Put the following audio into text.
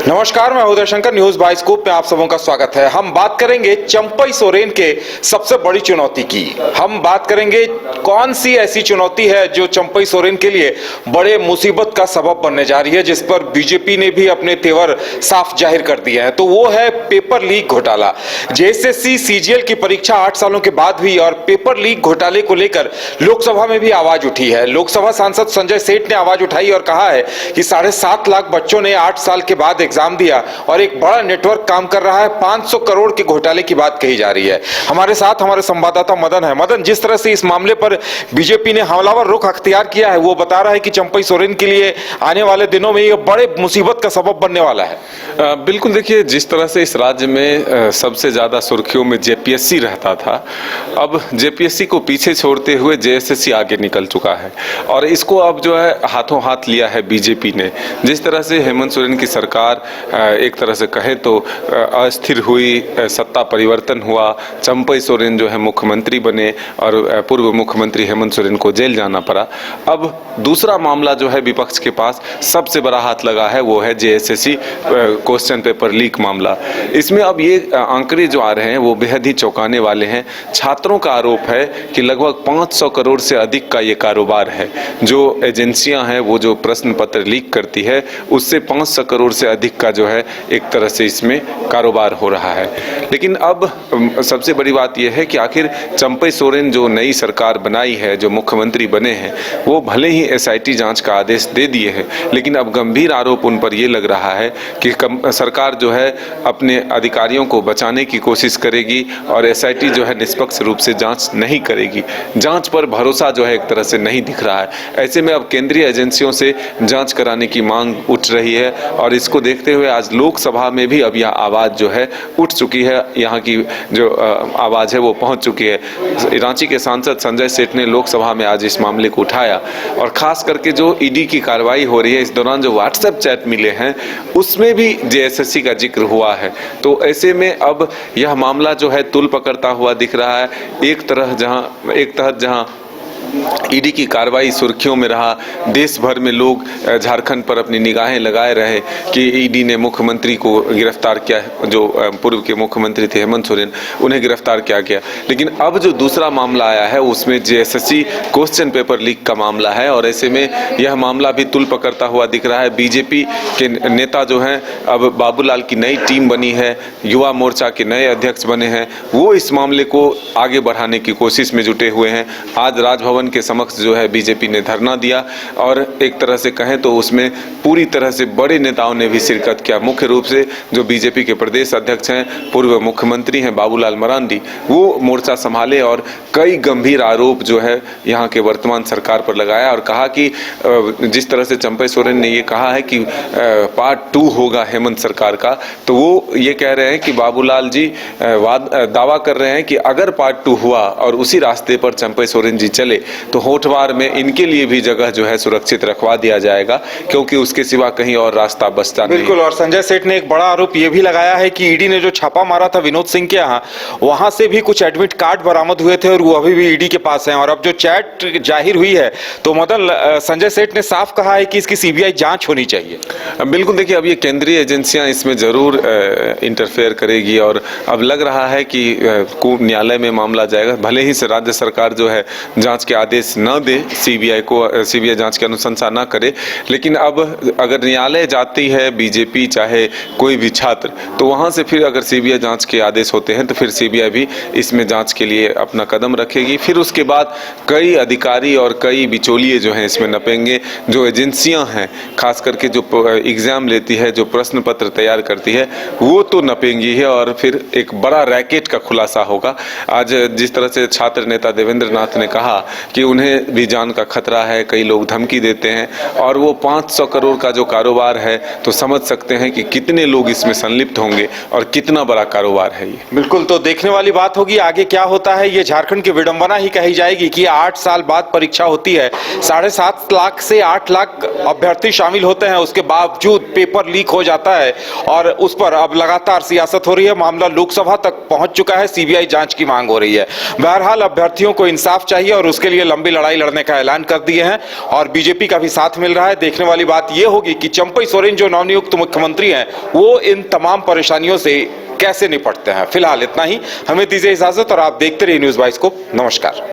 नमस्कार, मैं Uday Shankar, news bioscope में आप सबों का स्वागत है। हम बात करेंगे चंपई सोरेन के सबसे बड़ी चुनौती की। हम बात करेंगे कौन सी ऐसी चुनौती है जो चंपई सोरेन के लिए बड़े मुसीबत का सबब बनने जा रही है, जिस पर बीजेपी ने भी अपने तेवर साफ जाहिर कर दिए हैं। तो वो है पेपर लीक घोटाला। जेएसएससी सीजीएल की परीक्षा 8 सालों के बाद हुई और पेपर लीक घोटाले को लेकर लोकसभा में भी आवाज उठी है। लोकसभा सांसद संजय सेठ ने आवाज उठाई और कहा है कि 7.5 लाख बच्चों ने 8 साल के बाद एग्जाम दिया और एक बड़ा नेटवर्क काम कर रहा है। 500 करोड़ के घोटाले की बात कही जा रही है। हमारे साथ हमारे संवाददाता मदन है। मदन, जिस तरह से इस मामले पर बीजेपी ने हमलावर रुख अख्तियार किया है, वो बता रहा है कि चंपई सोरेन के लिए आने वाले दिनों में ये बड़े मुसीबत का सबब बनने वाला है। बिल्कुल, देखिए, जिस तरह से इस राज्य में सबसे ज्यादा सुर्खियों में जेपीएससी रहता था, अब जेपीएससी को पीछे छोड़ते हुए जेएसएससी आगे निकल चुका है और इसको अब जो है हाथों हाथ लिया है बीजेपी ने। जिस तरह से हेमंत सोरेन की सरकार एक तरह से कहे तो अस्थिर हुई, सत्ता परिवर्तन हुआ, चंपई सोरेन जो है मुख्यमंत्री बने और पूर्व मुख्यमंत्री हेमंत सोरेन को जेल जाना पड़ा। अब दूसरा मामला जो है विपक्ष के पास सबसे बड़ा हाथ लगा है, वो है जेएसएससी क्वेश्चन पेपर लीक मामला। इसमें अब ये आंकड़े जो आ रहे हैं वो बेहद ही चौंकाने वाले हैं। छात्रों का आरोप है कि लगभग 500 करोड़ से अधिक का ये कारोबार है। जो एजेंसियां हैं वो जो प्रश्न पत्र लीक करती है, उससे 500 करोड़ से अधिक का जो है एक तरह से इसमें कारोबार हो रहा है। लेकिन अब सबसे बड़ी बात यह है कि आखिर चंपई सोरेन जो नई सरकार बनाई है, जो मुख्यमंत्री बने हैं, वो भले ही एसआईटी जांच का आदेश दे दिए हैं, लेकिन अब गंभीर आरोप उन पर यह लग रहा है कि सरकार जो है अपने अधिकारियों को बचाने की कोशिश करेगी और एसआईटी जो है निष्पक्ष रूप से जांच नहीं करेगी। जांच पर भरोसा जो है एक तरह से नहीं दिख रहा है। ऐसे में अब केंद्रीय एजेंसियों से जांच कराने की मांग उठ रही है और इसको देखते हुए आज लोकसभा में भी अब यह आवाज जो है उठ चुकी है। यहाँ की जो आवाज है वो पहुंच चुकी है। रांची के सांसद संजय सेठ ने लोकसभा में आज इस मामले को उठाया और खास करके जो ईडी की कार्रवाई हो रही है, इस दौरान जो व्हाट्सएप चैट मिले हैं उसमें भी जेएसएससी का जिक्र हुआ है। तो ऐसे में अब यह मामला जो है तुल पकड़ता हुआ दिख रहा है। एक तरह जहां ईडी की कार्रवाई सुर्खियों में रहा, देश भर में लोग झारखंड पर अपनी निगाहें लगाए रहे कि ईडी ने मुख्यमंत्री को गिरफ्तार किया, जो पूर्व के मुख्यमंत्री थे हेमंत सोरेन, उन्हें गिरफ्तार किया गया। लेकिन अब जो दूसरा मामला आया है उसमें जेएसएससी क्वेश्चन पेपर लीक का मामला है और ऐसे में यह मामला भी तुल पकड़ता हुआ दिख रहा है। बीजेपी के नेता जो हैं, अब बाबूलाल की नई टीम बनी है, युवा मोर्चा के नए अध्यक्ष बने हैं, वो इस मामले को आगे बढ़ाने की कोशिश में जुटे हुए हैं। आज राजभवन के समक्ष जो है बीजेपी ने धरना दिया और एक तरह से कहें तो उसमें पूरी तरह से बड़े नेताओं ने भी शिरकत किया। मुख्य रूप से जो बीजेपी के प्रदेश अध्यक्ष हैं, पूर्व मुख्यमंत्री हैं बाबूलाल मरांडी, वो मोर्चा संभाले और कई गंभीर आरोप जो है यहाँ के वर्तमान सरकार पर लगाया और कहा कि जिस तरह से चंपई सोरेन ने ये कहा है कि पार्ट 2 होगा हेमंत सरकार का, तो वो ये कह रहे हैं कि बाबूलाल जी दावा कर रहे हैं कि अगर पार्ट 2 हुआ और उसी रास्ते पर चंपई सोरेन जी चले तो होठवार में इनके लिए भी जगह जो है सुरक्षित रखवा दिया जाएगा, क्योंकि उसके सिवा कहीं और रास्ता बचता नहीं। बिल्कुल। और संजय सेठ ने एक बड़ा आरोप ये भी लगाया है कि ईडी ने जो छापा मारा था विनोद सिंह के यहाँ, वहां से भी कुछ एडमिट कार्ड बरामद हुए थे और वो अभी भी ईडी के पास हैं। और अब जो चैट जाहिर हुई है तो मदन, संजय सेठ ने साफ कहा है कि इसकी सीबीआई जांच होनी चाहिए। बिल्कुल, देखिए, अब ये केंद्रीय एजेंसियां इसमें जरूर इंटरफेयर करेगी और अब लग रहा है कि न्यायालय में मामला जाएगा। भले ही से राज्य सरकार जो है जांच के आदेश न दे, सीबीआई जांच की अनुशंसा न करे, लेकिन अब अगर न्यायालय जाती है बीजेपी चाहे कोई भी छात्र, तो वहां से फिर अगर सीबीआई जांच के आदेश होते हैं तो फिर सीबीआई भी इसमें जांच के लिए अपना कदम रखेगी। फिर उसके बाद कई अधिकारी और कई बिचौलिए जो हैं इसमें नपेंगे। जो एजेंसियां हैं, खास करके जो एग्जाम लेती है, जो प्रश्न पत्र तैयार करती है, वो तो नपेंगी है और फिर एक बड़ा रैकेट का खुलासा होगा। आज जिस तरह से छात्र नेता देवेंद्र नाथ ने कहा कि उन्हें भी जान का खतरा है, कई लोग धमकी देते हैं और वो 500 करोड़ का जो कारोबार है, तो समझ सकते हैं कि कितने लोग इसमें संलिप्त होंगे और कितना बड़ा कारोबार है ये। बिल्कुल, तो देखने वाली बात होगी आगे क्या होता है। ये झारखंड की विडंबना ही कही जाएगी कि 8 साल बाद परीक्षा होती है, 7.5 लाख से 8 लाख अभ्यर्थी शामिल होते हैं, उसके बावजूद पेपर लीक हो जाता है और उस पर अब लगातार सियासत हो रही है। मामला लोकसभा तक पहुंच चुका है, सीबीआई जांच की मांग हो रही है। बहरहाल अभ्यर्थियों को इंसाफ चाहिए और उसके लिए लंबी लड़ाई लड़ने का ऐलान कर दिए हैं और बीजेपी का भी साथ मिल रहा है। देखने वाली बात यह होगी कि चंपई सोरेन जो नवनियुक्त मुख्यमंत्री हैं वो इन तमाम परेशानियों से कैसे निपटते हैं। फिलहाल इतना ही, हमें दीजिए इजाजत और आप देखते रहिए न्यूज़ 22 को। नमस्कार।